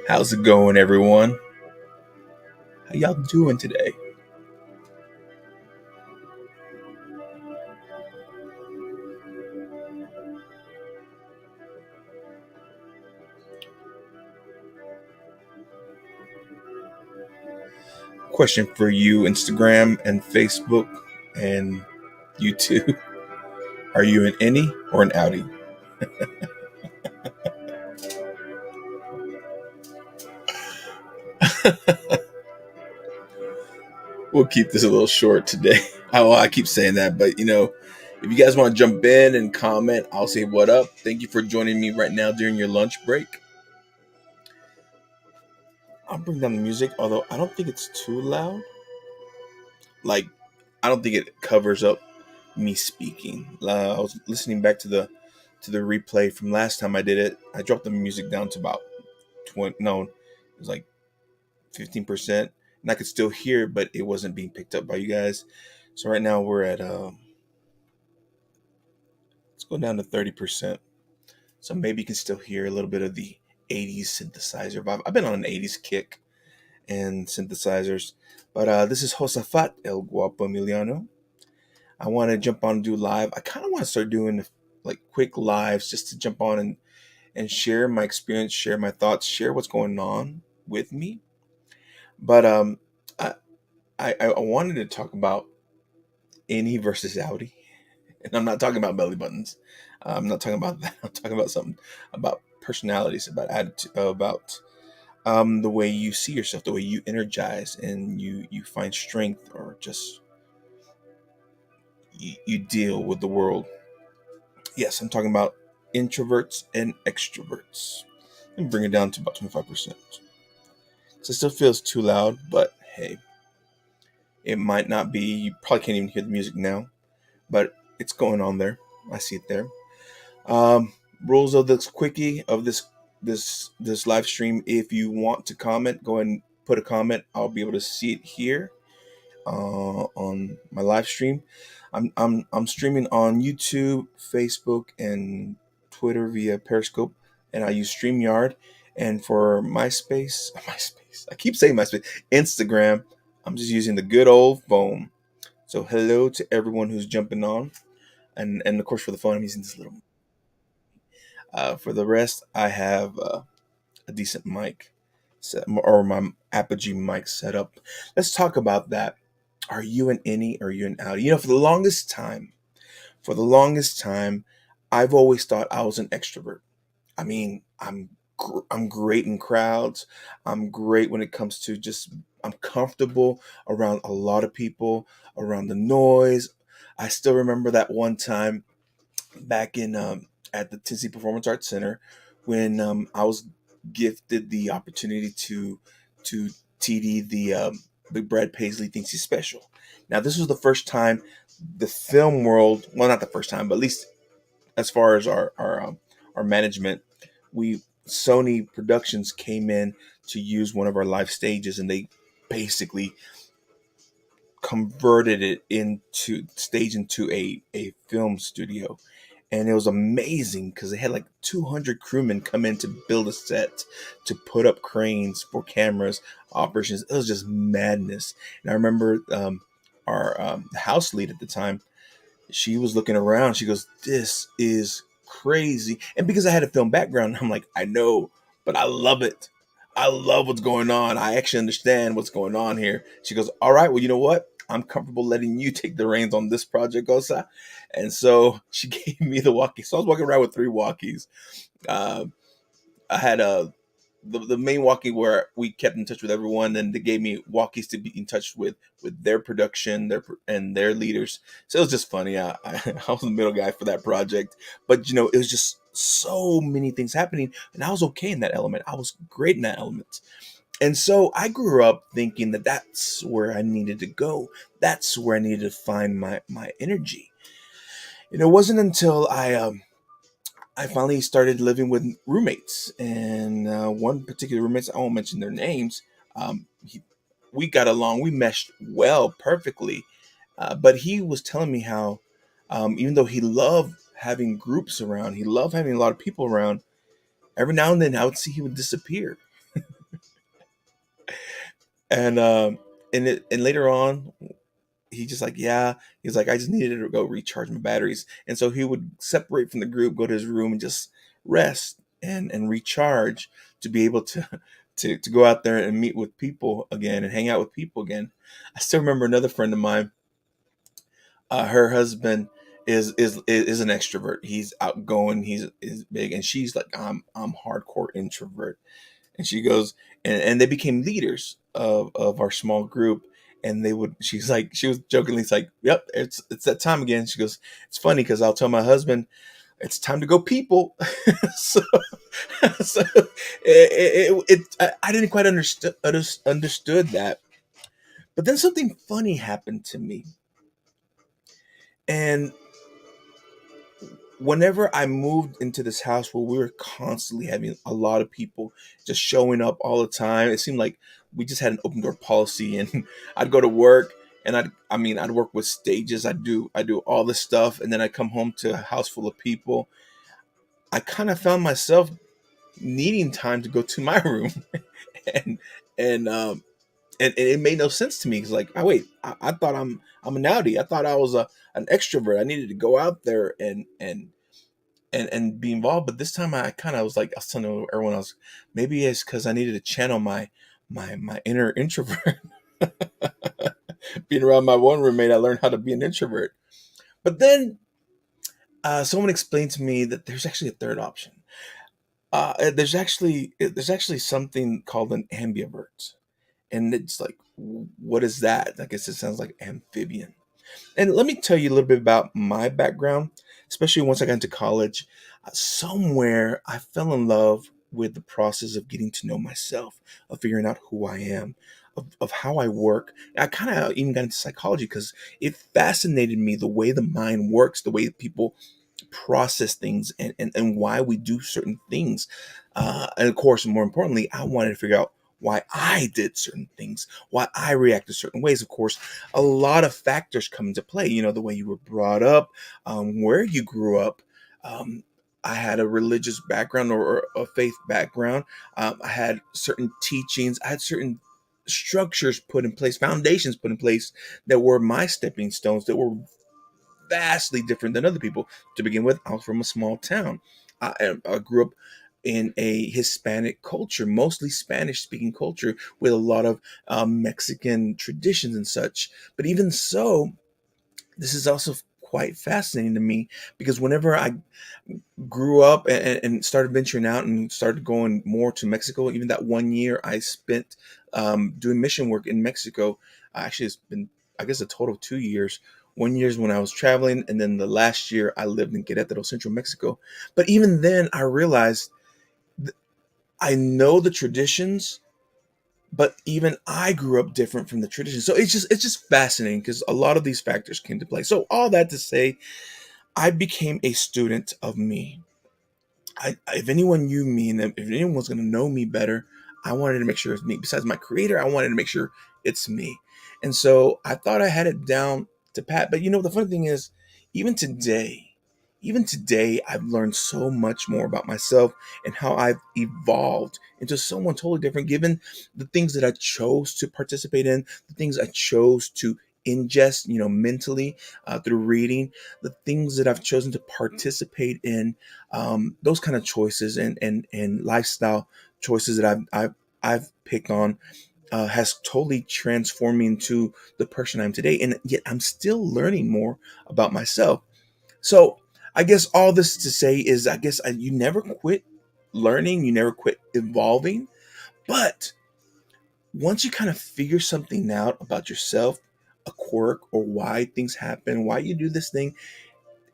How's it going, everyone? How y'all doing today? Question for you, Instagram and Facebook and YouTube. Are you an Inny or an Outty? We'll keep this a little short today. I keep saying that, but if you guys want to jump in and comment, I'll say what up. Thank you for joining me right now during your lunch break. I'll bring down the music, although I don't think it's too loud. Like, I don't think it covers up me speaking. I was listening back to the replay from last time I did it. I dropped the music down to about 20. No, it was like 15%, and I could still hear, but it wasn't being picked up by you guys. So right now we're at let's go down to 30%. So maybe you can still hear a little bit of the 80s synthesizer vibe. I've been on an 80s kick and synthesizers. But this is Josafat El Guapo Emiliano. I want to jump on and do live. I kind of want to start doing like quick lives just to jump on and share my experience, share my thoughts, share what's going on with me. But I wanted to talk about Inny versus Outty. And I'm not talking about belly buttons. I'm not talking about that. I'm talking about something about personalities, about attitude, about the way you see yourself, the way you energize and you find strength, or just you deal with the world. Yes, I'm talking about introverts and extroverts. And bring it down to about 25%. So it still feels too loud, but hey, it might not be. You probably can't even hear the music now, but it's going on there. I see it there. Rules of this quickie of this live stream. If you want to comment, go ahead and put a comment. I'll be able to see it here on my live stream. I'm streaming on YouTube, Facebook, and Twitter via Periscope, and I use StreamYard. And for MySpace, I keep saying MySpace, Instagram, I'm just using the good old phone. So hello to everyone who's jumping on, and of course for the phone I'm using this little. For the rest, I have a decent mic set, or my Apogee mic set up. Let's talk about that. Are you an Inny or are you an Outty? For the longest time, I've always thought I was an extrovert. I mean, I'm great in crowds. I'm great when it comes to just I'm comfortable around a lot of people, around the noise. I still remember that one time back in at the Tennessee Performance Arts Center when I was gifted the opportunity to TD the Big Brad Paisley Thinks He's Special. Now, this was the first time the film world, well, not the first time, but at least as far as our management, Sony Productions came in to use one of our live stages, and they basically converted it into a film studio. And it was amazing because they had like 200 crewmen come in to build a set, to put up cranes for cameras, operations. It was just madness. And I remember our house lead at the time, she was looking around. She goes, "This is crazy." And because I had a film background, I'm like, I know, but I love it. I love what's going on. I actually understand what's going on here. She goes, "All right, well, you know what? I'm comfortable letting you take the reins on this project, Osa." And so she gave me the walkie. So I was walking around with 3 walkies. Uh, I had the main walkie where we kept in touch with everyone, and they gave me walkies to be in touch with their production, and their leaders. So it was just funny. I was the middle guy for that project, but it was just so many things happening, and I was okay in that element. I was great in that element. And so I grew up thinking that that's where I needed to go. That's where I needed to find my energy. And it wasn't until I finally started living with roommates, and one particular roommates, I won't mention their names. We got along, we meshed well, perfectly. But he was telling me how, even though he loved having groups around, he loved having a lot of people around. Every now and then, I would see he would disappear, and and later on, he just like, yeah, he's like, I just needed to go recharge my batteries, and so he would separate from the group, go to his room, and just rest and recharge to be able to to go out there and meet with people again and hang out with people again. I still remember another friend of mine. Her husband is an extrovert. He's outgoing. He's is big, and she's like, I'm hardcore introvert. And she goes, and they became leaders of our small group. And they would, she's like, she was jokingly, it's like, yep, it's that time again. She goes, it's funny because I'll tell my husband, it's time to go people. so, so I didn't quite understood that. But then something funny happened to me. And whenever I moved into this house where we were constantly having a lot of people just showing up all the time, it seemed like we just had an open door policy. And I'd go to work, and I'd work with stages. I do all this stuff, and then I come home to a house full of people. I kind of found myself needing time to go to my room, and and um and it made no sense to me. It's like, oh wait, I thought I'm an Outty. I thought I was an extrovert. I needed to go out there and be involved. But this time I kind of was like, I was telling everyone else, maybe it's because I needed to channel my inner introvert. Being around my one roommate, I learned how to be an introvert. But then someone explained to me that there's actually a third option. There's actually something called an ambivert, and it's like, what is that? I guess it sounds like amphibian. And let me tell you a little bit about my background, especially once I got into college. Somewhere I fell in love with the process of getting to know myself, of figuring out who I am, of how I work. I kind of even got into psychology because it fascinated me the way the mind works, the way people process things, and why we do certain things. And of course, more importantly, I wanted to figure out why I did certain things, why I reacted certain ways. Of course, a lot of factors come into play. The way you were brought up, where you grew up. Um, I had a religious background or a faith background. I had certain teachings. I had certain structures put in place, foundations put in place that were my stepping stones that were vastly different than other people. To begin with, I was from a small town. I grew up in a Hispanic culture, mostly Spanish speaking culture, with a lot of Mexican traditions and such. But even so, this is also quite fascinating to me because whenever I grew up and started venturing out and started going more to Mexico, even that one year I spent doing mission work in Mexico. Actually, it's been, I guess, a total of 2 years. One year is when I was traveling, and then the last year I lived in Querétaro, central Mexico. But even then, I realized I know the traditions, but even I grew up different from the traditions. So it's just fascinating because a lot of these factors came to play. So all that to say, I became a student of me. If anyone knew me and if anyone was going to know me better, I wanted to make sure it's me. Besides my creator, I wanted to make sure it's me. And so I thought I had it down to pat. But the funny thing is, even today, even today, I've learned so much more about myself and how I've evolved into someone totally different, given the things that I chose to participate in, the things I chose to ingest, mentally through reading, the things that I've chosen to participate in, those kind of choices and lifestyle choices that I've picked on has totally transformed me into the person I am today. And yet I'm still learning more about myself. So I guess all this to say is, I guess you never quit learning, you never quit evolving. But once you kind of figure something out about yourself, a quirk, or why things happen, why you do this thing,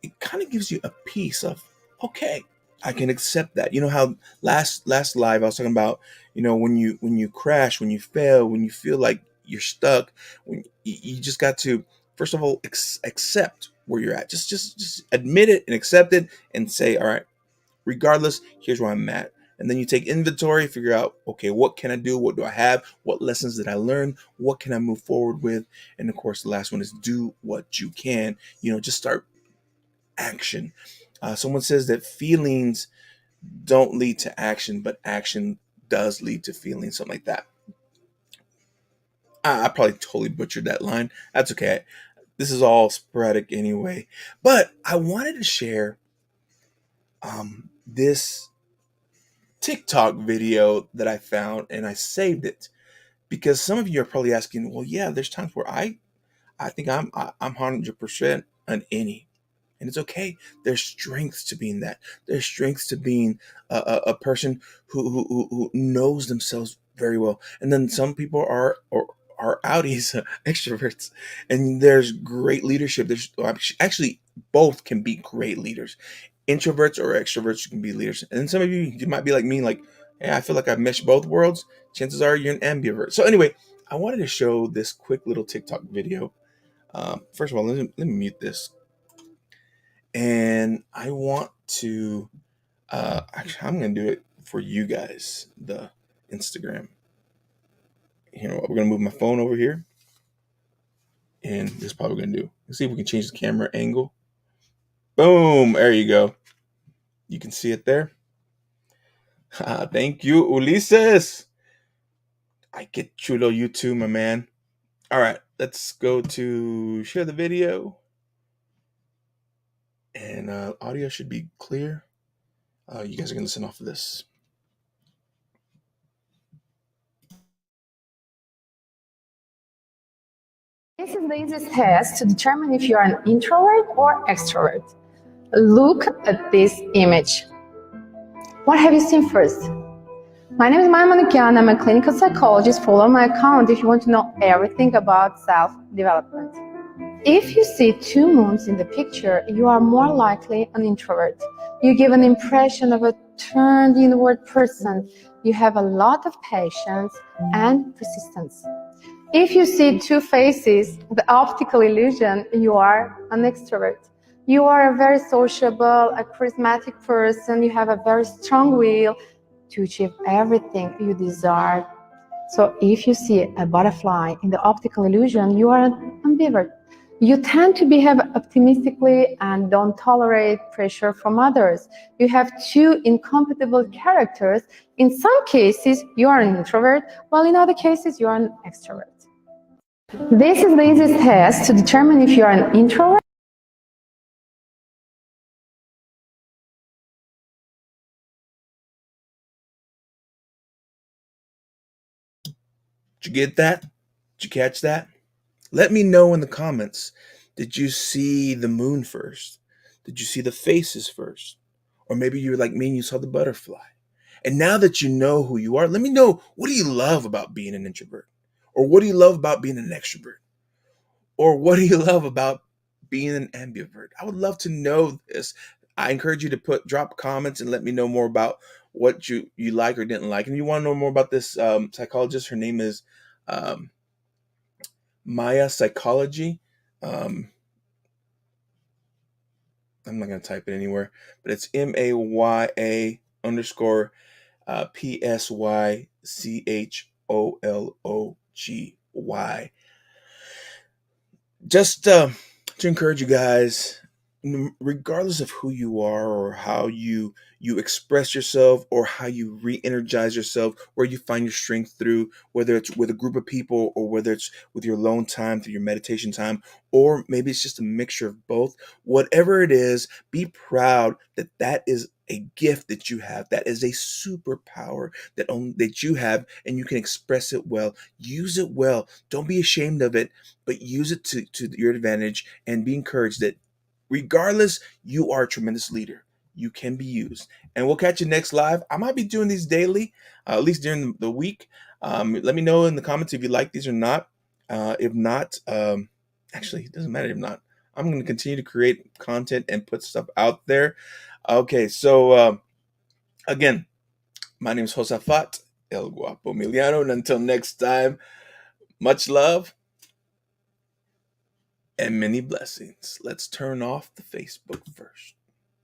it kind of gives you a piece of, okay, I can accept that. You know how last live I was talking about, when you crash, when you fail, when you feel like you're stuck, when you just got to first of all accept where you're at. Just admit it and accept it and say, all right, regardless, here's where I'm at. And then you take inventory, figure out, okay, what can I do? What do I have? What lessons did I learn? What can I move forward with? And of course, the last one is do what you can. Just start action. Someone says that feelings don't lead to action, but action does lead to feelings, something like that. I probably totally butchered that line. That's okay. This is all sporadic anyway. But I wanted to share this TikTok video that I found, and I saved it because some of you are probably asking, well, yeah, there's times where I think I'm 100% an innie. And it's okay. There's strengths to being that. There's strengths to being a person who knows themselves very well. And then some people are outies, extroverts, and there's great leadership. There's actually both can be great leaders. Introverts or extroverts can be leaders. And then some of you might be like me, like, hey, I feel like I've meshed both worlds. Chances are you're an ambivert. So anyway, I wanted to show this quick little TikTok video. First of all, let me mute this. And I want to actually I'm gonna do it for you guys, the Instagram. You know what, we're gonna move my phone over here, and this is probably gonna do. Let's see if we can change the camera angle. Boom, there you go. You can see it there. Thank you, Ulises. I get chulo you too, my man. All right, let's go to share the video, and audio should be clear. You guys are gonna listen off of this. This is the easiest test to determine if you are an introvert or extrovert. Look at this image. What have you seen first? My name is Maya Manukian. I'm a clinical psychologist. Follow my account if you want to know everything about self-development. If you see two moons in the picture, you are more likely an introvert. You give an impression of a turned inward person. You have a lot of patience and persistence. If you see two faces, the optical illusion, you are an extrovert. You are a very sociable, a charismatic person. You have a very strong will to achieve everything you desire. So if you see a butterfly in the optical illusion, you are an ambivert. You tend to behave optimistically and don't tolerate pressure from others. You have two incompatible characters. In some cases, you are an introvert, while in other cases, you are an extrovert. This is the easiest test to determine if you are an introvert. Did you get that? Did you catch that? Let me know in the comments. Did you see the moon first? Did you see the faces first? Or maybe you're like me and you saw the butterfly. And now that you know who you are, let me know, what do you love about being an introvert? Or what do you love about being an extrovert? Or what do you love about being an ambivert? I would love to know this. I encourage you to drop comments and let me know more about what you like or didn't like. And you want to know more about this psychologist, her name is Maya Psychology. Um, I'm not going to type it anywhere, but it's MAYA underscore PSYCHOLOGY. Just to encourage you guys, regardless of who you are or how you express yourself or how you re-energize yourself, where you find your strength through, whether it's with a group of people or whether it's with your alone time, through your meditation time, or maybe it's just a mixture of both. Whatever it is, be proud that that is a gift that you have. That is a superpower that you have, and you can express it well. Use it well. Don't be ashamed of it, but use it to your advantage, and be encouraged that regardless, you are a tremendous leader. You can be used. And we'll catch you next live. I might be doing these daily, at least during the week. Let me know in the comments if you like these or not. If not, actually, it doesn't matter if not. I'm going to continue to create content and put stuff out there. Okay, so Again, my name is Josafat El Guapo Emiliano, and until next time, much love and many blessings. Let's turn off the Facebook first.